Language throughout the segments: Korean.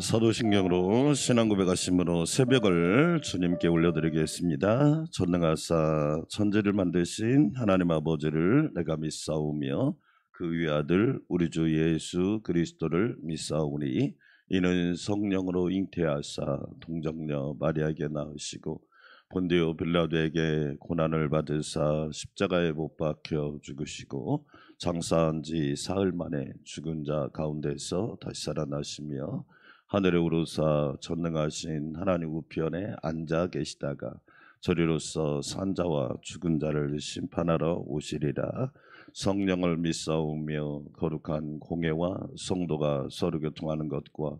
사도신경으로 신앙 고백하심으로 새벽을 주님께 올려드리겠습니다. 전능하사 천지를 만드신 하나님 아버지를 내가 믿사오며 그 위의 아들 우리 주 예수 그리스도를 믿사오니 이는 성령으로 잉태하사 동정녀 마리아에게 낳으시고 본디오 빌라도에게 고난을 받으사 십자가에 못 박혀 죽으시고 장사한 지 사흘 만에 죽은 자 가운데서 다시 살아나시며 하늘에 오르사 전능하신 하나님 우편에 앉아 계시다가 저리로서 산자와 죽은 자를 심판하러 오시리라. 성령을 믿사오며 거룩한 공회와 성도가 서로 교통하는 것과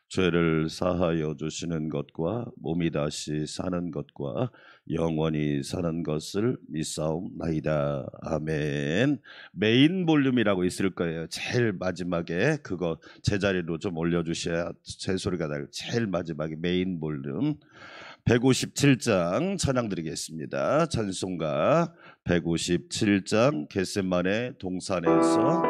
죄를 사하여 주시는 것과 몸이 다시 사는 것과 영원히 사는 것을 믿사옵나이다. 아멘. 메인 볼륨이라고 있을 거예요. 제일 마지막에 그거 제자리로 좀 올려주셔야 제 소리가 나요. 제일 마지막에 메인 볼륨 157장 찬양 드리겠습니다. 찬송가 157장 겟세마네 동산에서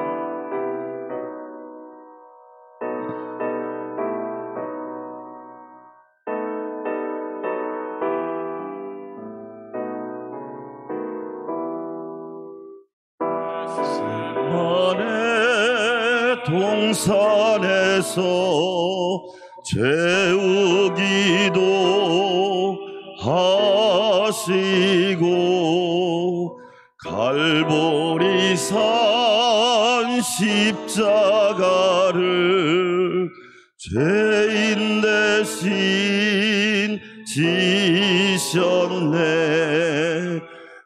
동산에서 재우기도 하시고 갈보리산 십자가를 죄인 대신 지셨네.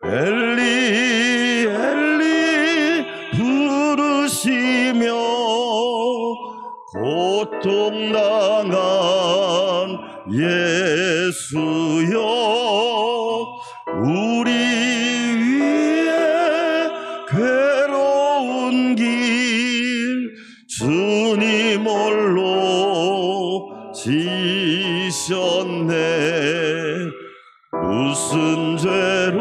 엘리 엘리 부르시며 고통당한 예수여 우리 위에 괴로운 길 주님 홀로 지셨네. 무슨 죄로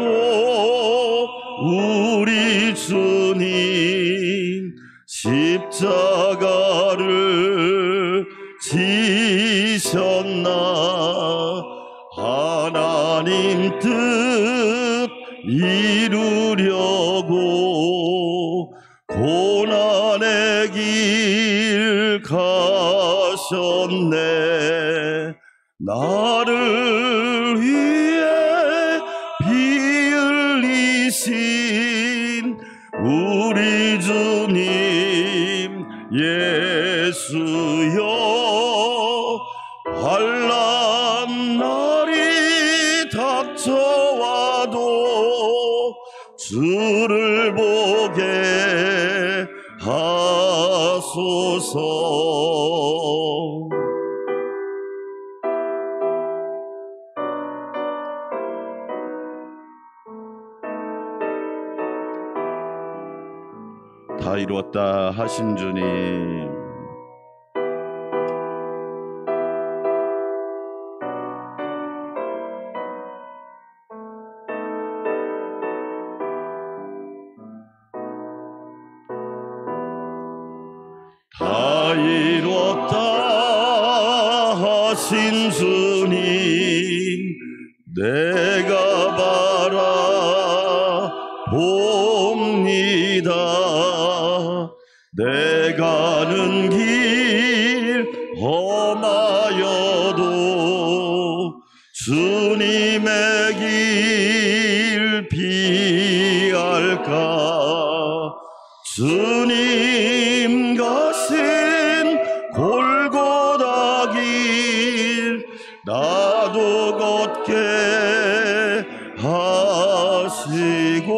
우리 주님 십자가를 지셨나. 하나님 뜻 이루려고 고난의 길 가셨네. 나를 위해 피 흘리신 우리 주님 예수여 환난 날이 닥쳐와도 주를 보게 하소서. 다 이루었다 하신 주님, 다 이루었다 하신 주님 내가 바라봅니다. 내 가는 길 험하여도 주님의 길 피할까. 주님 가신 골고다 길 나도 걷게 하시고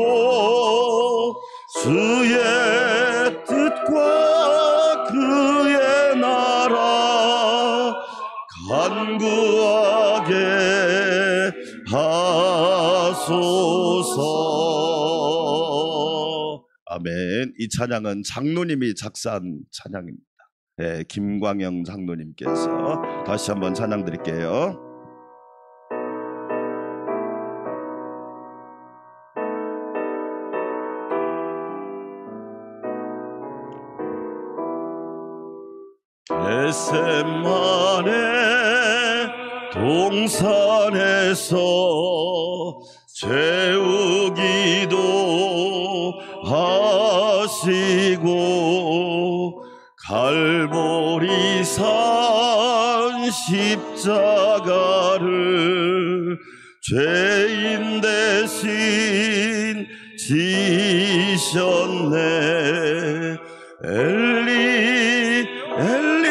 주의 뜻과 그의 나라 간구하게 하소서. 아멘. 이 찬양은 장로님이 작사한 찬양입니다. 네, 김광영 장로님께서 다시 한번 찬양 드릴게요. 겟세마네 동산에서 재우기도 하시고 갈보리산 십자가를 죄인 대신 지셨네. 엘리 엘리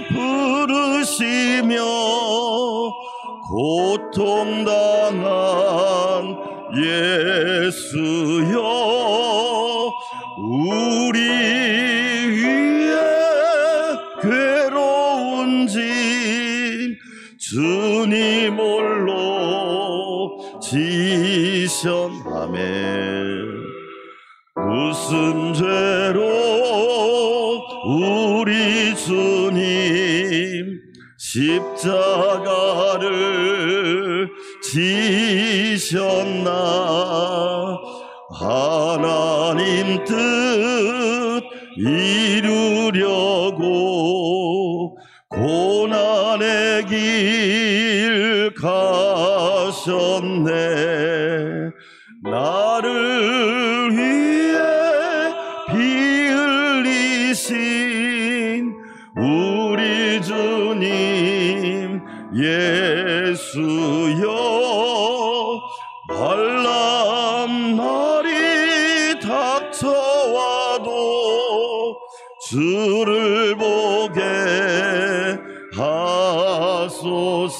부르시며 고통당한 예수여 우리 위에 괴로운 짐 주님 홀로 지셨나매. 무슨 죄로 우리 주님 십자가를 지셨나. 하나님 뜻 이루려고 고난의 길 가셨네. 나를 위해 피 흘리신 우리 주님 예수여 환난 날이 닥쳐와도 주를 보게 하소서.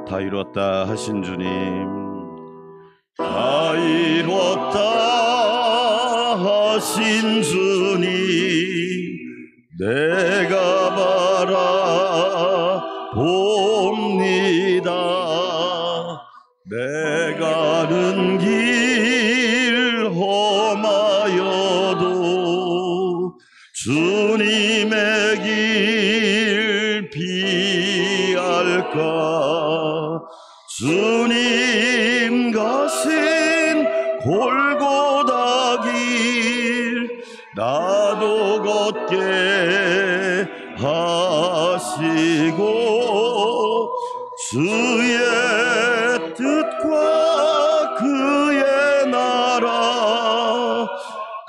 다 이뤘다 하신 주님, 다 이뤘다 하신 주님, 내가 바라봅니다. 내 가는 길 험하여도 주님의 길 피할까. 주님 가신 골고다 길 나도 걷게 하시고 주의 뜻과 그의 나라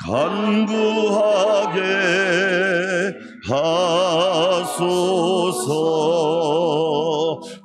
간구하게 하소서.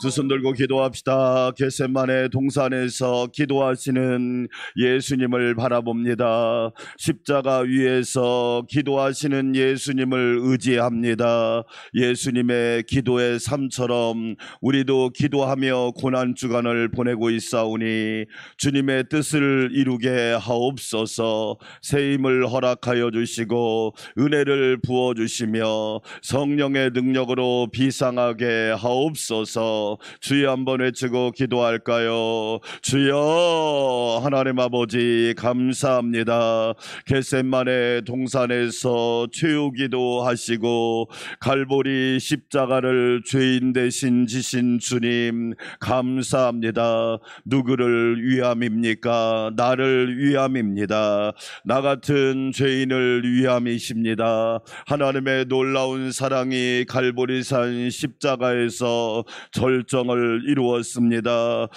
두 손 들고 기도합시다. 겟세마네 동산에서 기도하시는 예수님을 바라봅니다. 십자가 위에서 기도하시는 예수님을 의지합니다. 예수님의 기도의 삶처럼 우리도 기도하며 고난주간을 보내고 있사오니 주님의 뜻을 이루게 하옵소서. 새 힘을 허락하여 주시고 은혜를 부어주시며 성령의 능력으로 비상하게 하옵소서. 주여 한번 외치고 기도할까요? 주여. 하나님 아버지 감사합니다. 겟세마네 동산에서 최후기도 하시고 갈보리 십자가를 죄인 대신 지신 주님 감사합니다. 누구를 위함입니까? 나를 위함입니다. 나 같은 죄인을 위함이십니다. 하나님의 놀라운 사랑이 갈보리산 십자가에서 절정을 이루었습니다.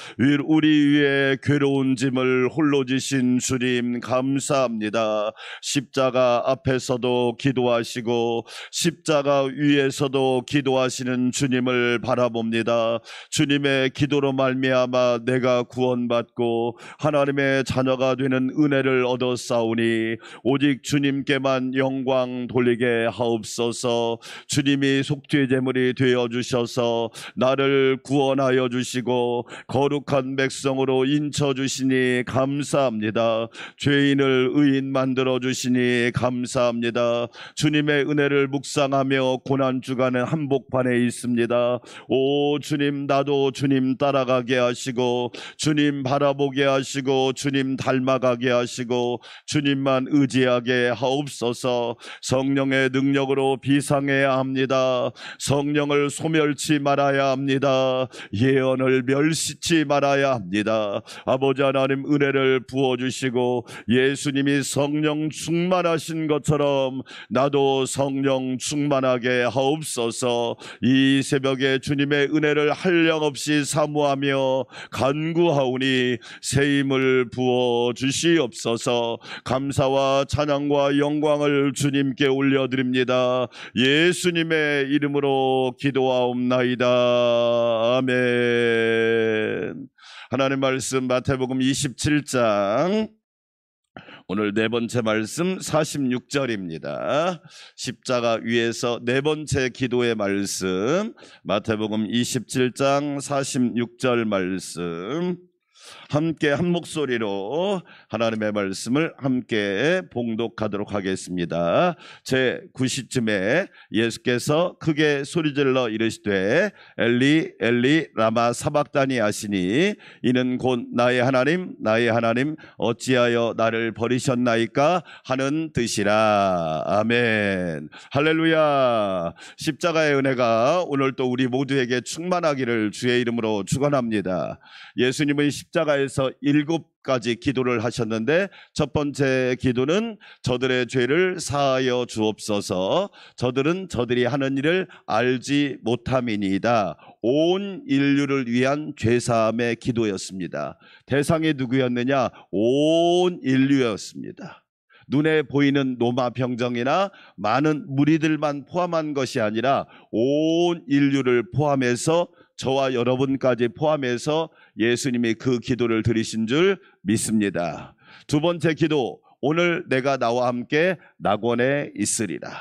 우리 위에 괴로운 짐을 홀로 지신 주님 감사합니다. 십자가 앞에서도 기도하시고 십자가 위에서도 기도하시는 주님을 바라봅니다. 주님의 기도로 말미암아 내가 구원받고 하나님의 자녀가 되는 은혜를 얻었사오니 오직 주님께만 영광 돌리게 하옵소서. 주님이 속죄 제물이 되어 주셔서 나를 우리를 구원하여 주시고 거룩한 백성으로 인쳐 주시니 감사합니다. 죄인을 의인 만들어 주시니 감사합니다. 주님의 은혜를 묵상하며 고난주간의 한복판에 있습니다. 오 주님, 나도 주님 따라가게 하시고 주님 바라보게 하시고 주님 닮아가게 하시고 주님만 의지하게 하옵소서. 성령의 능력으로 비상해야 합니다. 성령을 소멸치 말아야 합니다. 예언을 멸시치 말아야 합니다. 아버지 하나님, 은혜를 부어주시고 예수님이 성령 충만하신 것처럼 나도 성령 충만하게 하옵소서. 이 새벽에 주님의 은혜를 한량없이 사모하며 간구하오니 새 힘을 부어주시옵소서. 감사와 찬양과 영광을 주님께 올려드립니다. 예수님의 이름으로 기도하옵나이다. 아멘. 하나님 말씀 마태복음 27장 오늘 네 번째 말씀 46절입니다. 십자가 위에서 네 번째 기도의 말씀, 마태복음 27장 46절 말씀, 함께 한 목소리로 하나님의 말씀을 함께 봉독하도록 하겠습니다. 제 9시쯤에 예수께서 크게 소리질러 이르시되 엘리 엘리 라마 사박다니 하시니 이는 곧 나의 하나님 나의 하나님 어찌하여 나를 버리셨나이까 하는 뜻이라. 아멘. 할렐루야. 십자가의 은혜가 오늘 또 우리 모두에게 충만하기를 주의 이름으로 축원합니다. 예수님은 십자가에서 7가지 기도를 하셨는데 첫 번째 기도는 저들의 죄를 사하여 주옵소서. 저들은 저들이 하는 일을 알지 못함이니이다. 온 인류를 위한 죄사함의 기도였습니다. 대상이 누구였느냐? 온 인류였습니다. 눈에 보이는 노마 병정이나 많은 무리들만 포함한 것이 아니라 온 인류를 포함해서 저와 여러분까지 포함해서 예수님이 그 기도를 드리신 줄 믿습니다. 두 번째 기도, 오늘 내가 나와 함께 낙원에 있으리라.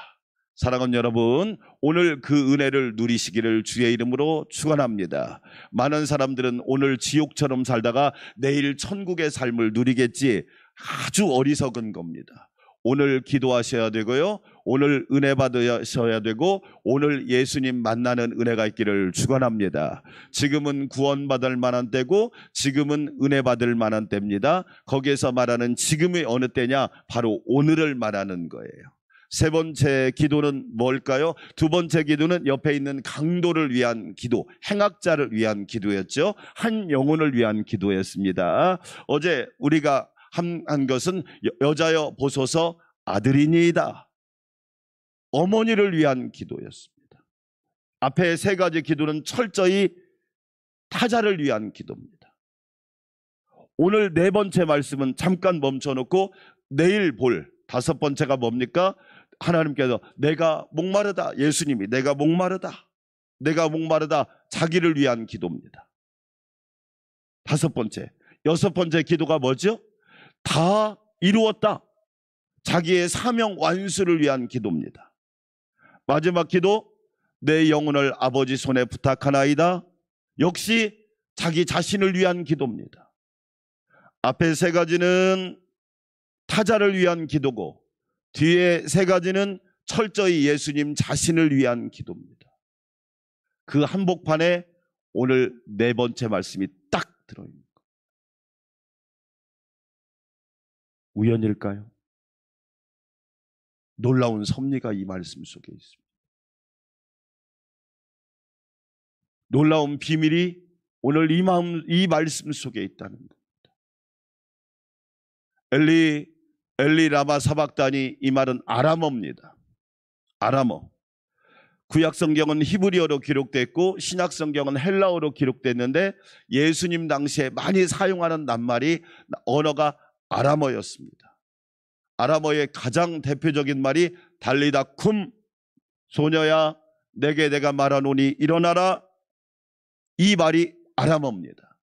사랑하는 여러분, 오늘 그 은혜를 누리시기를 주의 이름으로 축원합니다. 많은 사람들은 오늘 지옥처럼 살다가 내일 천국의 삶을 누리겠지, 아주 어리석은 겁니다. 오늘 기도하셔야 되고요, 오늘 은혜 받으셔야 되고, 오늘 예수님 만나는 은혜가 있기를 축원합니다. 지금은 구원받을 만한 때고 지금은 은혜 받을 만한 때입니다. 거기에서 말하는 지금이 어느 때냐? 바로 오늘을 말하는 거예요. 세 번째 기도는 뭘까요? 두 번째 기도는 옆에 있는 강도를 위한 기도, 행악자를 위한 기도였죠. 한 영혼을 위한 기도였습니다. 어제 우리가 한 것은 여자여 보소서 아들이니이다. 어머니를 위한 기도였습니다. 앞에 세 가지 기도는 철저히 타자를 위한 기도입니다. 오늘 네 번째 말씀은 잠깐 멈춰놓고 내일 볼 다섯 번째가 뭡니까? 하나님께서 내가 목마르다, 예수님이 내가 목마르다, 내가 목마르다, 자기를 위한 기도입니다. 다섯 번째. 여섯 번째 기도가 뭐죠? 다 이루었다, 자기의 사명 완수를 위한 기도입니다. 마지막 기도, 내 영혼을 아버지 손에 부탁하나이다, 역시 자기 자신을 위한 기도입니다. 앞에 세 가지는 타자를 위한 기도고 뒤에 세 가지는 철저히 예수님 자신을 위한 기도입니다. 그 한복판에 오늘 네 번째 말씀이 딱 들어있는 거예요. 우연일까요? 놀라운 섭리가 이 말씀 속에 있습니다. 놀라운 비밀이 오늘 이 말씀 속에 있다는 겁니다. 엘리 라마 사박다니, 이 말은 아람어입니다. 아람어. 구약 성경은 히브리어로 기록됐고 신약 성경은 헬라어로 기록됐는데 예수님 당시에 많이 사용하는 낱말이 언어가 아람어였습니다. 아람어의 가장 대표적인 말이 달리다 쿰, 소녀야 내게 내가 말하노니 일어나라, 이 말이 아람어입니다.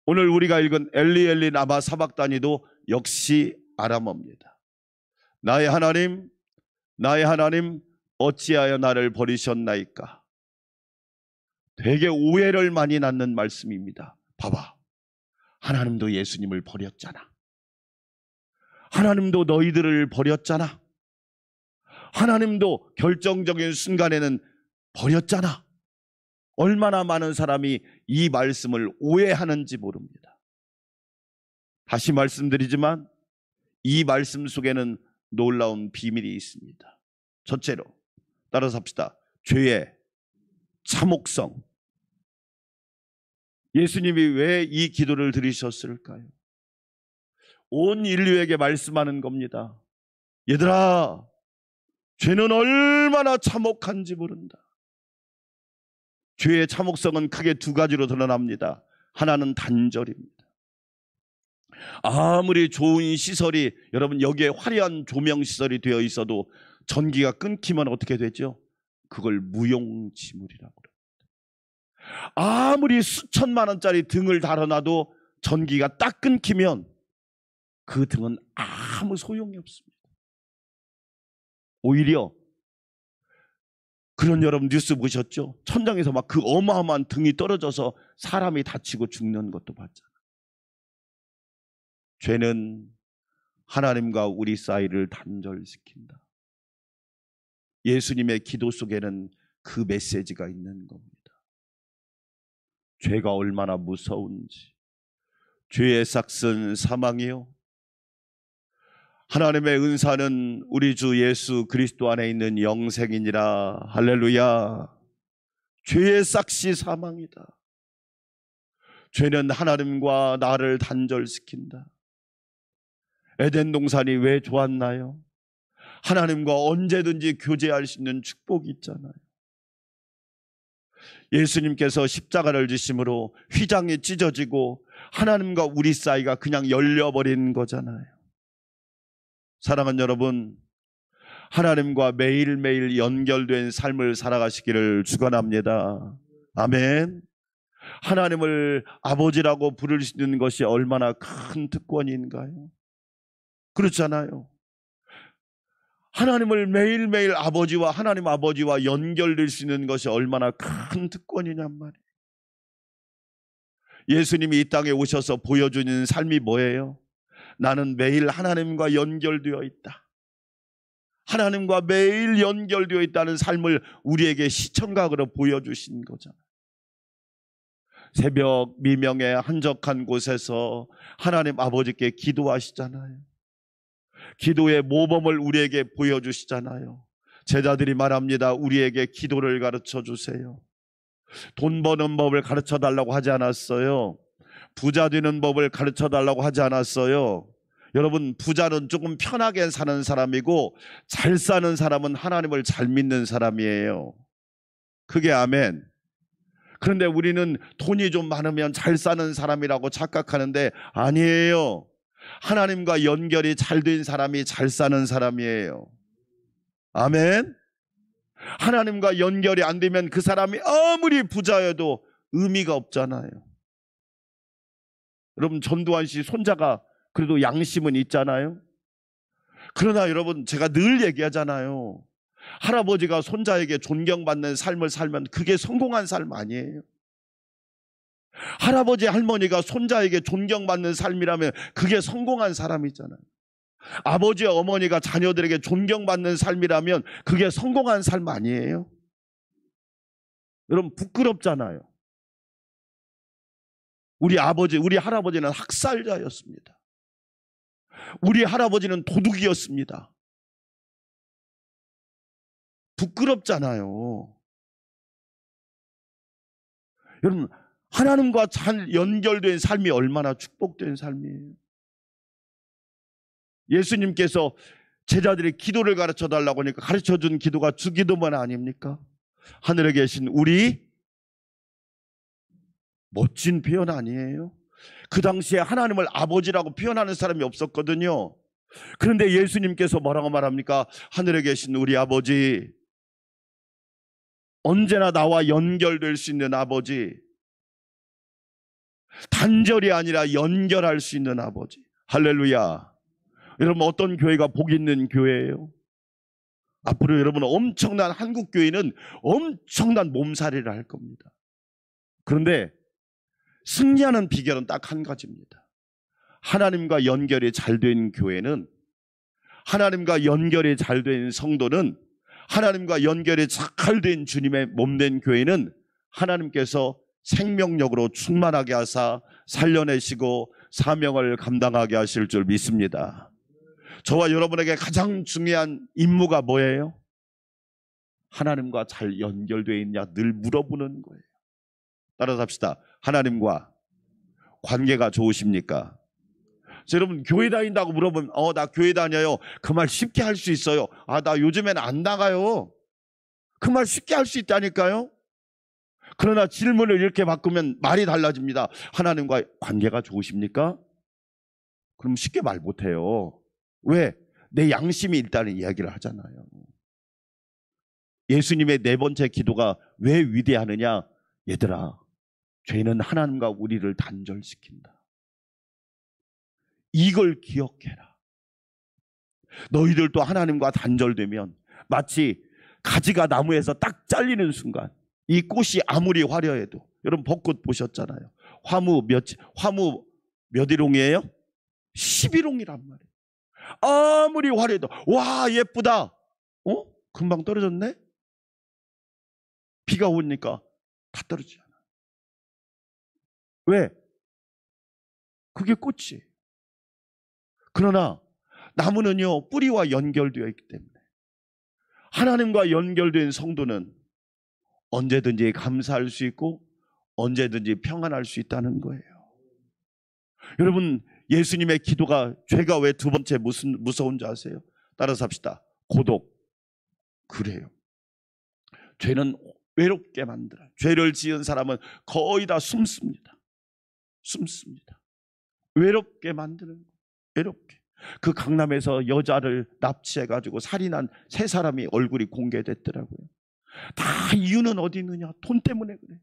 오늘 우리가 읽은 엘리 라마 사박다니도 역시 아람어입니다. 나의 하나님 나의 하나님 어찌하여 나를 버리셨나이까. 되게 오해를 많이 낳는 말씀입니다. 봐봐, 하나님도 예수님을 버렸잖아. 하나님도 너희들을 버렸잖아. 하나님도 결정적인 순간에는 버렸잖아. 얼마나 많은 사람이 이 말씀을 오해하는지 모릅니다. 다시 말씀드리지만 이 말씀 속에는 놀라운 비밀이 있습니다. 첫째로 따라서 합시다. 죄의 참혹성. 예수님이 왜 이 기도를 드리셨을까요? 온 인류에게 말씀하는 겁니다. 얘들아, 죄는 얼마나 참혹한지 모른다. 죄의 참혹성은 크게 두 가지로 드러납니다. 하나는 단절입니다. 아무리 좋은 시설이, 여러분 여기에 화려한 조명 시설이 되어 있어도 전기가 끊기면 어떻게 되죠? 그걸 무용지물이라고 합니다. 아무리 수천만 원짜리 등을 달아놔도 전기가 딱 끊기면 그 등은 아무 소용이 없습니다. 오히려 그런, 여러분 뉴스 보셨죠? 천장에서 막 그 어마어마한 등이 떨어져서 사람이 다치고 죽는 것도 봤잖아요. 죄는 하나님과 우리 사이를 단절시킨다. 예수님의 기도 속에는 그 메시지가 있는 겁니다. 죄가 얼마나 무서운지. 죄의 삭은 사망이요, 하나님의 은사는 우리 주 예수 그리스도 안에 있는 영생이니라. 할렐루야. 죄의 삭이 사망이다. 죄는 하나님과 나를 단절시킨다. 에덴 동산이 왜 좋았나요? 하나님과 언제든지 교제할 수 있는 축복이 있잖아요. 예수님께서 십자가를 지심으로 휘장이 찢어지고 하나님과 우리 사이가 그냥 열려버린 거잖아요. 사랑하는 여러분, 하나님과 매일매일 연결된 삶을 살아가시기를 축원합니다. 아멘. 하나님을 아버지라고 부를 수 있는 것이 얼마나 큰 특권인가요? 그렇잖아요. 하나님을 매일매일 아버지와, 하나님 아버지와 연결될 수 있는 것이 얼마나 큰 특권이냔 말이에요. 예수님이 이 땅에 오셔서 보여주는 삶이 뭐예요? 나는 매일 하나님과 연결되어 있다. 하나님과 매일 연결되어 있다는 삶을 우리에게 시청각으로 보여주신 거잖아요. 새벽 미명에 한적한 곳에서 하나님 아버지께 기도하시잖아요. 기도의 모범을 우리에게 보여주시잖아요. 제자들이 말합니다. 우리에게 기도를 가르쳐 주세요. 돈 버는 법을 가르쳐 달라고 하지 않았어요. 부자 되는 법을 가르쳐 달라고 하지 않았어요. 여러분, 부자는 조금 편하게 사는 사람이고 잘 사는 사람은 하나님을 잘 믿는 사람이에요. 그게 아멘. 그런데 우리는 돈이 좀 많으면 잘 사는 사람이라고 착각하는데 아니에요. 하나님과 연결이 잘 된 사람이 잘 사는 사람이에요. 아멘. 하나님과 연결이 안 되면 그 사람이 아무리 부자여도 의미가 없잖아요. 여러분, 전두환 씨 손자가 그래도 양심은 있잖아요. 그러나 여러분, 제가 늘 얘기하잖아요. 할아버지가 손자에게 존경받는 삶을 살면 그게 성공한 삶 아니에요. 할아버지 할머니가 손자에게 존경받는 삶이라면 그게 성공한 사람이잖아요. 아버지 어머니가 자녀들에게 존경받는 삶이라면 그게 성공한 삶 아니에요. 여러분, 부끄럽잖아요. 우리 아버지, 우리 할아버지는 학살자였습니다. 우리 할아버지는 도둑이었습니다. 부끄럽잖아요. 여러분, 하나님과 잘 연결된 삶이 얼마나 축복된 삶이에요. 예수님께서 제자들이 기도를 가르쳐 달라고 하니까 가르쳐준 기도가 주기도만 아닙니까? 하늘에 계신 우리, 멋진 표현 아니에요? 그 당시에 하나님을 아버지라고 표현하는 사람이 없었거든요. 그런데 예수님께서 뭐라고 말합니까? 하늘에 계신 우리 아버지, 언제나 나와 연결될 수 있는 아버지, 단절이 아니라 연결할 수 있는 아버지. 할렐루야. 여러분, 어떤 교회가 복 있는 교회예요? 앞으로 여러분, 엄청난 한국 교회는 엄청난 몸살이를 할 겁니다. 그런데 승리하는 비결은 딱 한 가지입니다. 하나님과 연결이 잘 된 교회는, 하나님과 연결이 잘 된 성도는, 하나님과 연결이 잘 된 주님의 몸된 교회는 하나님께서 생명력으로 충만하게 하사 살려내시고 사명을 감당하게 하실 줄 믿습니다. 저와 여러분에게 가장 중요한 임무가 뭐예요? 하나님과 잘 연결되어 있냐 늘 물어보는 거예요. 따라서 합시다. 하나님과 관계가 좋으십니까? 여러분, 교회 다닌다고 물어보면 나 교회 다녀요. 그 말 쉽게 할 수 있어요. 나 요즘엔 안 나가요. 그 말 쉽게 할 수 있다니까요. 그러나 질문을 이렇게 바꾸면 말이 달라집니다. 하나님과 관계가 좋으십니까? 그럼 쉽게 말 못해요. 왜? 내 양심이 일단은 이야기를 하잖아요. 예수님의 네 번째 기도가 왜 위대하느냐? 얘들아, 죄는 하나님과 우리를 단절시킨다. 이걸 기억해라. 너희들도 하나님과 단절되면 마치 가지가 나무에서 딱 잘리는 순간, 이 꽃이 아무리 화려해도, 여러분 벚꽃 보셨잖아요. 화무 몇 일홍이에요? 11홍이란 말이에요. 아무리 화려해도 와 예쁘다. 금방 떨어졌네. 비가 오니까 다 떨어지잖아. 왜? 그게 꽃이에요. 그러나 나무는요, 뿌리와 연결되어 있기 때문에 하나님과 연결된 성도는 언제든지 감사할 수 있고 언제든지 평안할 수 있다는 거예요. 여러분, 예수님의 기도가, 죄가 왜 두 번째 무서운지 아세요? 따라서 합시다. 고독. 그래요. 죄는 외롭게 만들어요. 죄를 지은 사람은 거의 다 숨습니다. 외롭게 만드는 거예요. 외롭게. 그 강남에서 여자를 납치해가지고 살인한 3사람이 얼굴이 공개됐더라고요. 다 이유는 어디 있느냐? 돈 때문에 그래.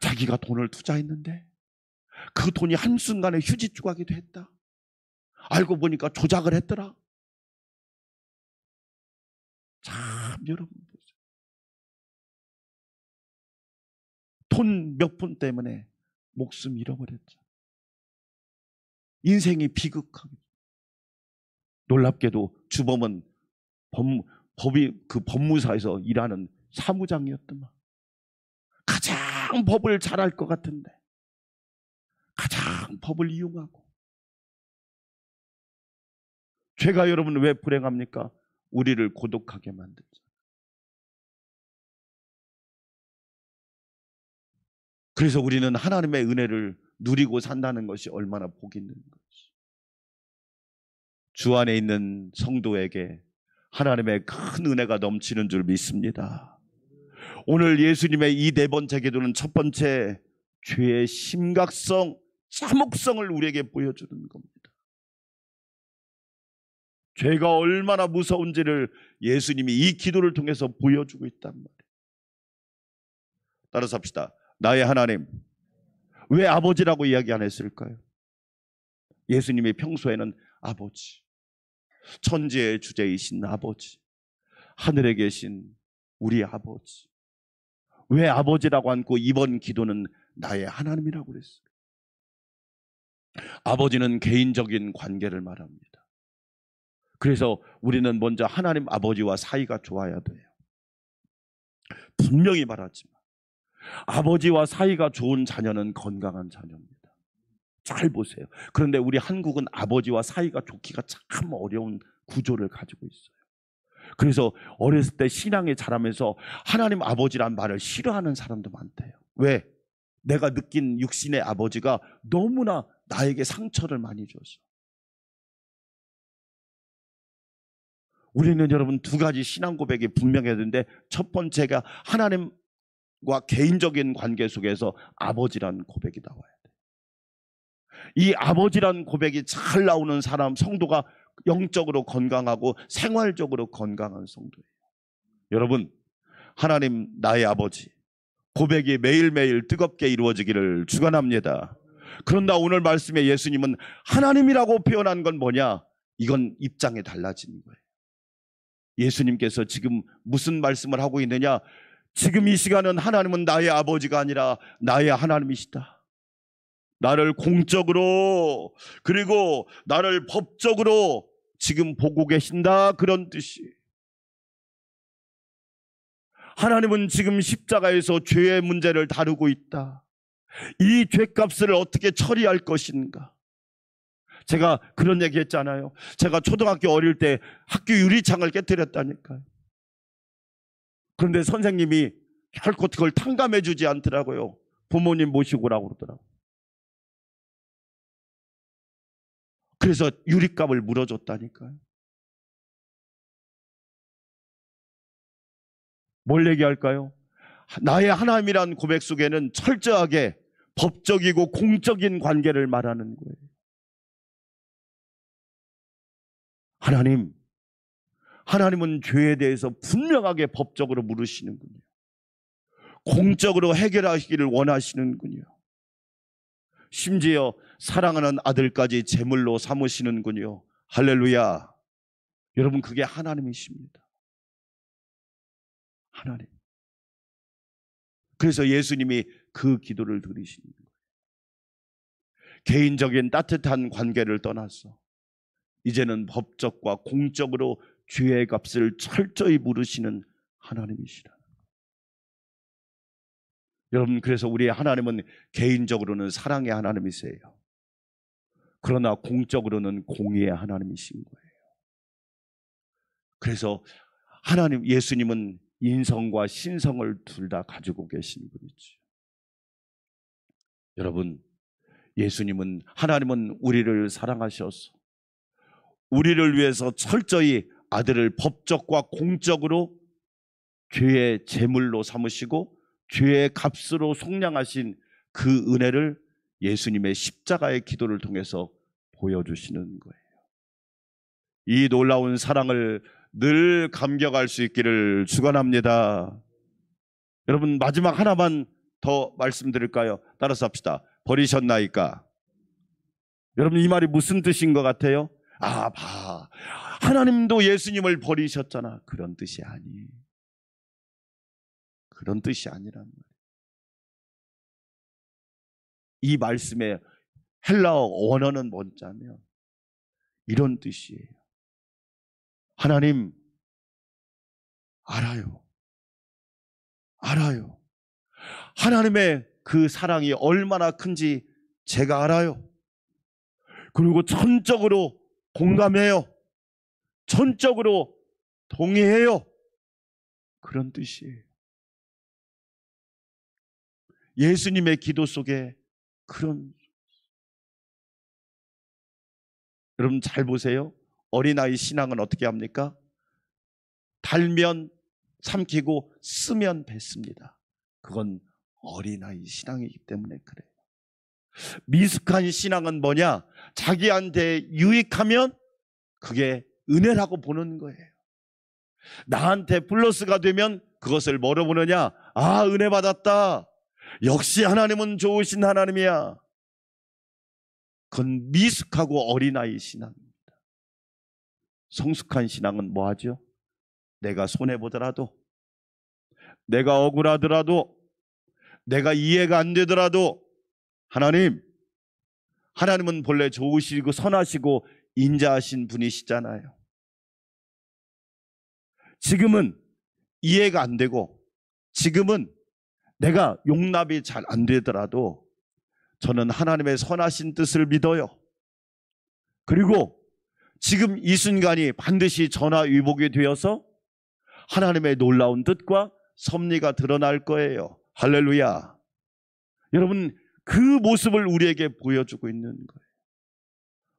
자기가 돈을 투자했는데 그 돈이 한순간에 휴지 조각이 됐다. 알고 보니까 조작을 했더라. 참, 여러분 보세요. 돈 몇 푼 때문에 목숨 잃어버렸죠. 인생이 비극하게. 놀랍게도 주범은 법무사에서 일하는 사무장이었더만. 가장 법을 잘할 것 같은데 가장 법을 이용하고. 죄가 여러분 왜 불행합니까? 우리를 고독하게 만들죠. 그래서 우리는 하나님의 은혜를 누리고 산다는 것이 얼마나 복이 있는 것이. 주 안에 있는 성도에게 하나님의 큰 은혜가 넘치는 줄 믿습니다. 오늘 예수님의 이 네 번째 기도는 첫 번째, 죄의 심각성, 참혹성을 우리에게 보여주는 겁니다. 죄가 얼마나 무서운지를 예수님이 이 기도를 통해서 보여주고 있단 말이에요. 따라서 합시다. 나의 하나님. 왜 아버지라고 이야기 안 했을까요? 예수님이 평소에는 아버지, 천지의 주제이신 아버지, 하늘에 계신 우리 아버지. 왜 아버지라고 않고 이번 기도는 나의 하나님이라고 그랬어요? 아버지는 개인적인 관계를 말합니다. 그래서 우리는 먼저 하나님 아버지와 사이가 좋아야 돼요. 분명히 말하지만 아버지와 사이가 좋은 자녀는 건강한 자녀입니다. 잘 보세요. 그런데 우리 한국은 아버지와 사이가 좋기가 참 어려운 구조를 가지고 있어요. 그래서 어렸을 때 신앙에 자라면서 하나님 아버지란 말을 싫어하는 사람도 많대요. 왜? 내가 느낀 육신의 아버지가 너무나 나에게 상처를 많이 줘서. 우리는 여러분 두 가지 신앙 고백이 분명해야 되는데, 첫 번째가 하나님과 개인적인 관계 속에서 아버지란 고백이 나와야 돼요. 이 아버지란 고백이 잘 나오는 사람, 성도가 영적으로 건강하고 생활적으로 건강한 성도예요. 여러분, 하나님 나의 아버지 고백이 매일매일 뜨겁게 이루어지기를 축원합니다. 그런데 오늘 말씀에 예수님은 하나님이라고 표현한 건 뭐냐? 이건 입장이 달라지는 거예요. 예수님께서 지금 무슨 말씀을 하고 있느냐? 지금 이 시간은 하나님은 나의 아버지가 아니라 나의 하나님이시다. 나를 공적으로 그리고 나를 법적으로 지금 보고 계신다, 그런 뜻이. 하나님은 지금 십자가에서 죄의 문제를 다루고 있다. 이 죄값을 어떻게 처리할 것인가. 제가 그런 얘기 했잖아요. 제가 초등학교 어릴 때 학교 유리창을 깨뜨렸다니까요. 그런데 선생님이 결코 그걸 탕감해 주지 않더라고요. 부모님 모시고 오라고 그러더라고요. 그래서 유리값을 물어줬다니까요. 뭘 얘기할까요? 나의 하나님이란 고백 속에는 철저하게 법적이고 공적인 관계를 말하는 거예요. 하나님은 죄에 대해서 분명하게 법적으로 물으시는군요. 공적으로 해결하시기를 원하시는군요. 심지어 사랑하는 아들까지 제물로 삼으시는군요. 할렐루야. 여러분, 그게 하나님이십니다. 하나님. 그래서 예수님이 그 기도를 드리시는 거예요. 개인적인 따뜻한 관계를 떠나서 이제는 법적과 공적으로 죄의 값을 철저히 물으시는 하나님이시라. 여러분, 그래서 우리의 하나님은 개인적으로는 사랑의 하나님이세요. 그러나 공적으로는 공의의 하나님이신 거예요. 그래서 예수님은 인성과 신성을 둘 다 가지고 계신 분이죠. 여러분, 하나님은 우리를 사랑하셔서 우리를 위해서 철저히 아들을 법적과 공적으로 죄의 제물로 삼으시고 죄의 값으로 속량하신 그 은혜를 예수님의 십자가의 기도를 통해서 보여주시는 거예요. 이 놀라운 사랑을 늘 감격할 수 있기를 축원합니다. 여러분, 마지막 하나만 더 말씀드릴까요? 따라서 합시다. 버리셨나이까? 여러분, 이 말이 무슨 뜻인 것 같아요? 하나님도 예수님을 버리셨잖아. 그런 뜻이 아니에요. 그런 뜻이 아니란 말이에요. 이 말씀의 헬라어 원어는 뭔자면 이런 뜻이에요. 하나님, 알아요. 하나님의 그 사랑이 얼마나 큰지 제가 알아요. 그리고 전적으로 공감해요. 전적으로 동의해요. 그런 뜻이에요. 예수님의 기도 속에 여러분 잘 보세요. 어린아이 신앙은 어떻게 합니까? 달면 삼키고 쓰면 뱉습니다. 그건 어린아이 신앙이기 때문에 그래요. 미숙한 신앙은 뭐냐? 자기한테 유익하면 그게 은혜라고 보는 거예요. 나한테 플러스가 되면 그것을 뭐로 보느냐? 은혜 받았다. 역시 하나님은 좋으신 하나님이야. 그건 미숙하고 어린아이 신앙입니다. 성숙한 신앙은 뭐 하죠? 내가 손해보더라도, 내가 억울하더라도, 내가 이해가 안 되더라도 하나님은 본래 좋으시고 선하시고 인자하신 분이시잖아요. 지금은 이해가 안 되고 지금은 내가 용납이 잘 안 되더라도 저는 하나님의 선하신 뜻을 믿어요. 그리고 지금 이 순간이 반드시 전화위복이 되어서 하나님의 놀라운 뜻과 섭리가 드러날 거예요. 할렐루야. 여러분, 그 모습을 우리에게 보여주고 있는 거예요.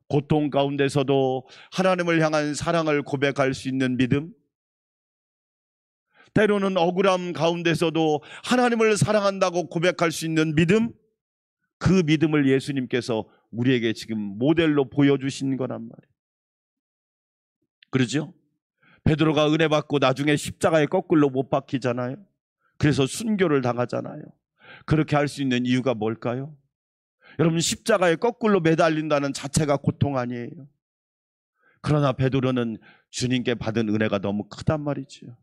고통 가운데서도 하나님을 향한 사랑을 고백할 수 있는 믿음, 때로는 억울함 가운데서도 하나님을 사랑한다고 고백할 수 있는 믿음, 그 믿음을 예수님께서 우리에게 지금 모델로 보여주신 거란 말이에요. 그러죠? 베드로가 은혜 받고 나중에 십자가에 거꾸로 못 박히잖아요. 그래서 순교를 당하잖아요. 그렇게 할 수 있는 이유가 뭘까요? 여러분, 십자가에 거꾸로 매달린다는 자체가 고통 아니에요. 그러나 베드로는 주님께 받은 은혜가 너무 크단 말이죠.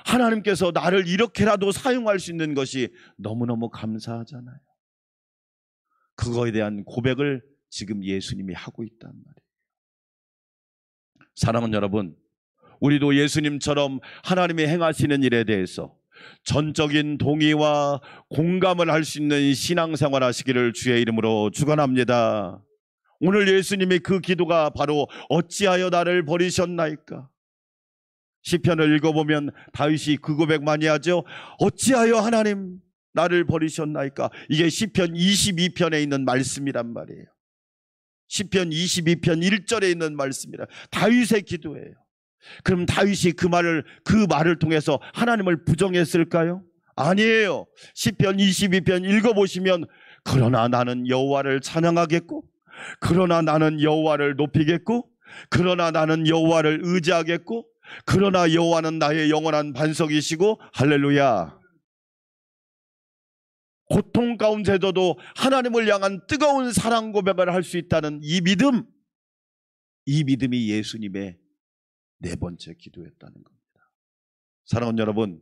하나님께서 나를 이렇게라도 사용할 수 있는 것이 너무너무 감사하잖아요. 그거에 대한 고백을 지금 예수님이 하고 있단 말이에요. 사랑하는 여러분, 우리도 예수님처럼 하나님이 행하시는 일에 대해서 전적인 동의와 공감을 할 수 있는 신앙생활 하시기를 주의 이름으로 축원합니다. 오늘 예수님이 그 기도가 바로 어찌하여 나를 버리셨나이까? 시편을 읽어보면 다윗이 그 고백 많이 하죠. 어찌하여 하나님 나를 버리셨나이까? 이게 시편 22편에 있는 말씀이란 말이에요. 시편 22편 1절에 있는 말씀이라. 다윗의 기도예요. 그럼 다윗이 그 말을 통해서 하나님을 부정했을까요? 아니에요. 시편 22편 읽어보시면 그러나 나는 여호와를 찬양하겠고, 그러나 나는 여호와를 높이겠고, 그러나 나는 여호와를 의지하겠고, 그러나 여호와는 나의 영원한 반석이시고, 할렐루야. 고통 가운데서도 하나님을 향한 뜨거운 사랑 고백을 할 수 있다는 이 믿음이 예수님의 네 번째 기도였다는 겁니다. 사랑하는 여러분,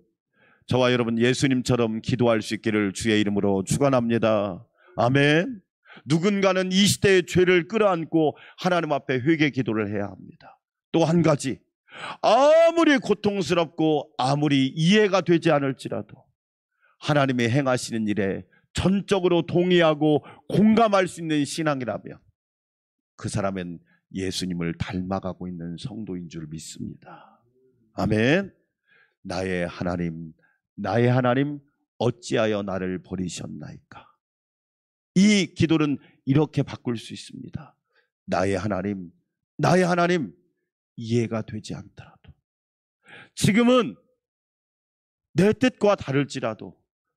저와 여러분 예수님처럼 기도할 수 있기를 주의 이름으로 축원합니다. 아멘. 누군가는 이 시대의 죄를 끌어안고 하나님 앞에 회개 기도를 해야 합니다. 또 한 가지, 아무리 고통스럽고 아무리 이해가 되지 않을지라도 하나님이 행하시는 일에 전적으로 동의하고 공감할 수 있는 신앙이라면 그 사람은 예수님을 닮아가고 있는 성도인 줄 믿습니다. 아멘. 나의 하나님 어찌하여 나를 버리셨나이까? 이 기도는 이렇게 바꿀 수 있습니다. 나의 하나님 이해가 되지 않더라도, 지금은 내 뜻과 다를지라도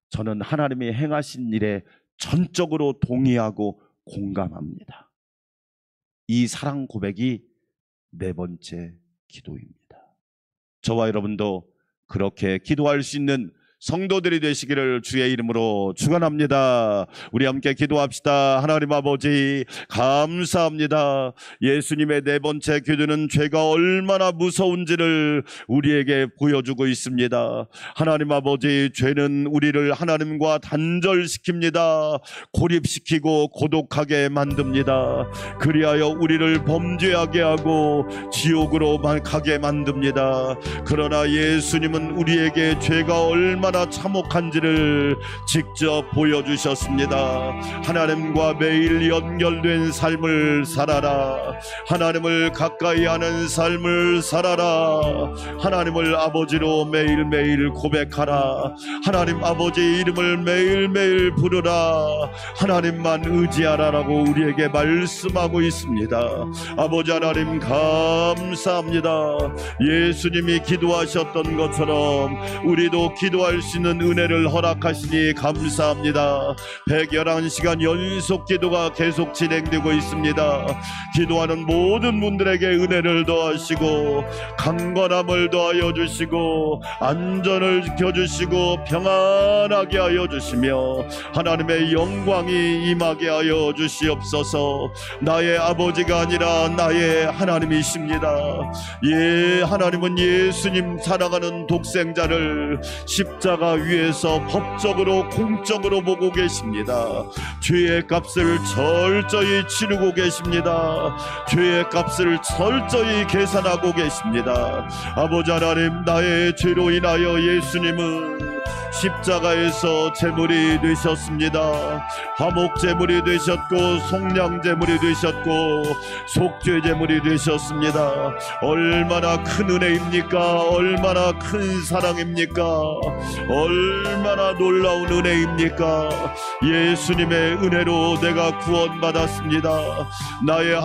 저는 하나님이 행하신 일에 전적으로 동의하고 공감합니다. 이 사랑 고백이 네 번째 기도입니다. 저와 여러분도 그렇게 기도할 수 있는 성도들이 되시기를 주의 이름으로 축원합니다. 우리 함께 기도합시다. 하나님 아버지 감사합니다. 예수님의 네 번째 기도는 죄가 얼마나 무서운지를 우리에게 보여주고 있습니다. 하나님 아버지, 죄는 우리를 하나님과 단절시킵니다. 고립시키고 고독하게 만듭니다. 그리하여 우리를 범죄하게 하고 지옥으로 가게 만듭니다. 그러나 예수님은 우리에게 죄가 얼마나 참혹한지를 직접 보여주셨습니다. 하나님과 매일 연결된 삶을 살아라. 하나님을 가까이 하는 삶을 살아라. 하나님을 아버지로 매일매일 고백하라. 하나님 아버지 이름을 매일매일 부르라. 하나님만 의지하라라고 우리에게 말씀하고 있습니다. 아버지 하나님 감사합니다. 예수님이 기도하셨던 것처럼 우리도 기도할 수 있는 은혜를 허락하시니 감사합니다. 111시간 연속 기도가 계속 진행되고 있습니다. 기도하는 모든 분들에게 은혜를 더하시고 강건함을 더하여 주시고 안전을 지켜주시고 평안하게 하여 주시며 하나님의 영광이 임하게 하여 주시옵소서. 나의 아버지가 아니라 나의 하나님이십니다. 예, 하나님은 예수님 사랑하는 독생자를 십자가 위에서 법적으로 공적으로 보고 계십니다. 죄의 값을 철저히 치르고 계십니다. 죄의 값을 철저히 계산하고 계십니다. 아버지 하나님, 나의 죄로 인하여 예수님은 십자가에서 제물이 되셨습니다. 화목 제물이 되셨고 속량 제물이 되셨고 속죄 제물이 되셨습니다. 얼마나 큰 은혜입니까? 얼마나 큰 사랑입니까? 얼마나 놀라운 은혜입니까? 예수님의 은혜로 내가 구원받았습니다. 나의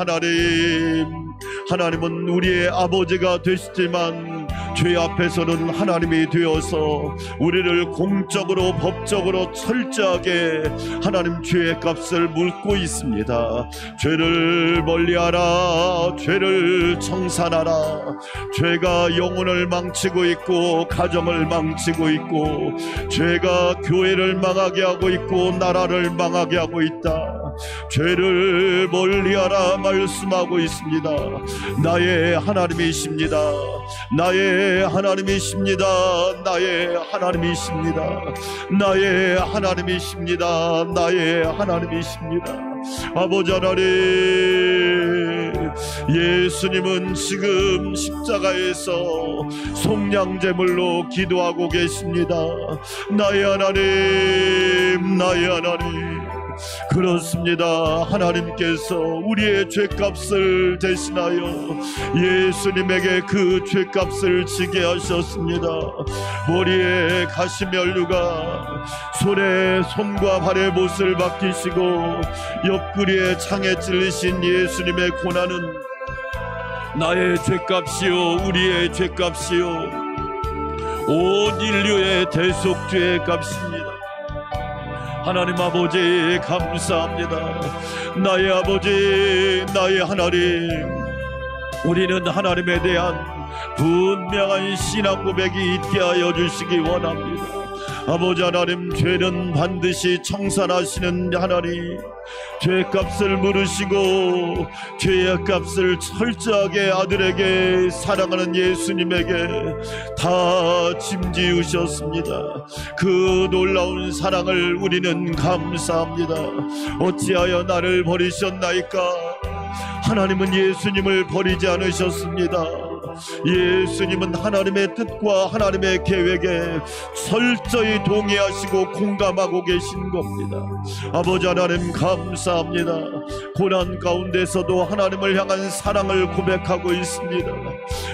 하나님은 우리의 아버지가 되시지만 죄 앞에서는 하나님이 되어서 우리를 공적으로 법적으로 철저하게 하나님 죄의 값을 물고 있습니다. 죄를 멀리하라. 죄를 청산하라. 죄가 영혼을 망치고 있고 가정을 망치고 있고 죄가 교회를 망하게 하고 있고 나라를 망하게 하고 있다. 죄를 멀리하라 말씀하고 있습니다. 나의 하나님이십니다. 나의 하나님이십니다. 나의 하나님이십니다. 나의 하나님이십니다. 나의 하나님이십니다. 아버지 하나님, 예수님은 지금 십자가에서 속량제물로 기도하고 계십니다. 나의 하나님, 나의 하나님. 그렇습니다. 하나님께서 우리의 죄값을 대신하여 예수님에게 그 죄값을 지게 하셨습니다. 머리에 가시면류가, 손에 손과 발에 못을 박히시고 옆구리에 창에 찔리신 예수님의 고난은 나의 죄값이요 우리의 죄값이요 온 인류의 대속죄의 값입니다. 하나님 아버지 감사합니다. 나의 아버지, 나의 하나님, 우리는 하나님에 대한 분명한 신앙 고백이 있게 하여 주시기 원합니다. 아버지 하나님, 죄는 반드시 청산하시는 하나님, 죄값을 물으시고 죄의 값을 철저하게 아들에게 사랑하는 예수님에게 다 짐지으셨습니다. 그 놀라운 사랑을 우리는 감사합니다. 어찌하여 나를 버리셨나이까? 하나님은 예수님을 버리지 않으셨습니다. 예수님은 하나님의 뜻과 하나님의 계획에 철저히 동의하시고 공감하고 계신 겁니다. 아버지 하나님 감사합니다. 고난 가운데서도 하나님을 향한 사랑을 고백하고 있습니다.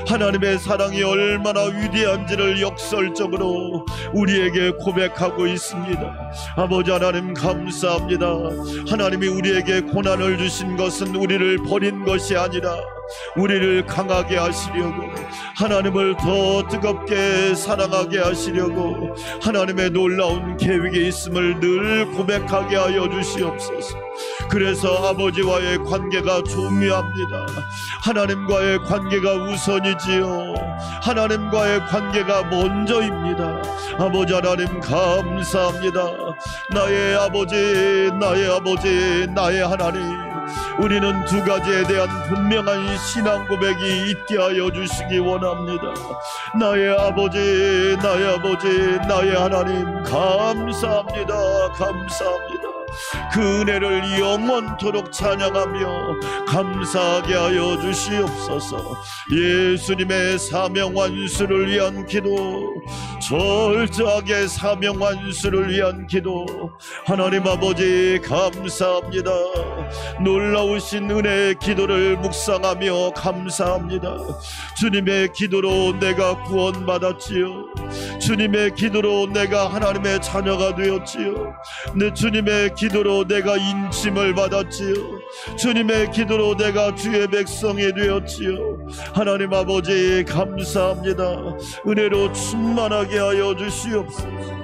하나님의 사랑이 얼마나 위대한지를 역설적으로 우리에게 고백하고 있습니다. 아버지 하나님 감사합니다. 하나님이 우리에게 고난을 주신 것은 우리를 버린 것이 아니라 우리를 강하게 하시려고, 하나님을 더 뜨겁게 사랑하게 하시려고 하나님의 놀라운 계획이 있음을 늘 고백하게 하여 주시옵소서. 그래서 아버지와의 관계가 중요합니다. 하나님과의 관계가 우선이지요. 하나님과의 관계가 먼저입니다. 아버지 하나님 감사합니다. 나의 아버지, 나의 아버지, 나의 하나님, 우리는 두 가지에 대한 분명한 신앙 고백이 있게 하여 주시기 원합니다. 나의 아버지, 나의 아버지, 나의 하나님 감사합니다. 감사합니다. 그 은혜를 영원토록 찬양하며 감사하게 하여 주시옵소서. 예수님의 사명 완수를 위한 기도, 철저하게 사명 완수를 위한 기도, 하나님 아버지 감사합니다. 놀라우신 은혜의 기도를 묵상하며 감사합니다. 주님의 기도로 내가 구원받았지요. 주님의 기도로 내가 하나님의 자녀가 되었지요. 내 주님의 기도로 내가 인침을 받았지요. 주님의 기도로 내가 주의 백성이 되었지요. 하나님 아버지 감사합니다. 은혜로 충만하게 하여 주시옵소서.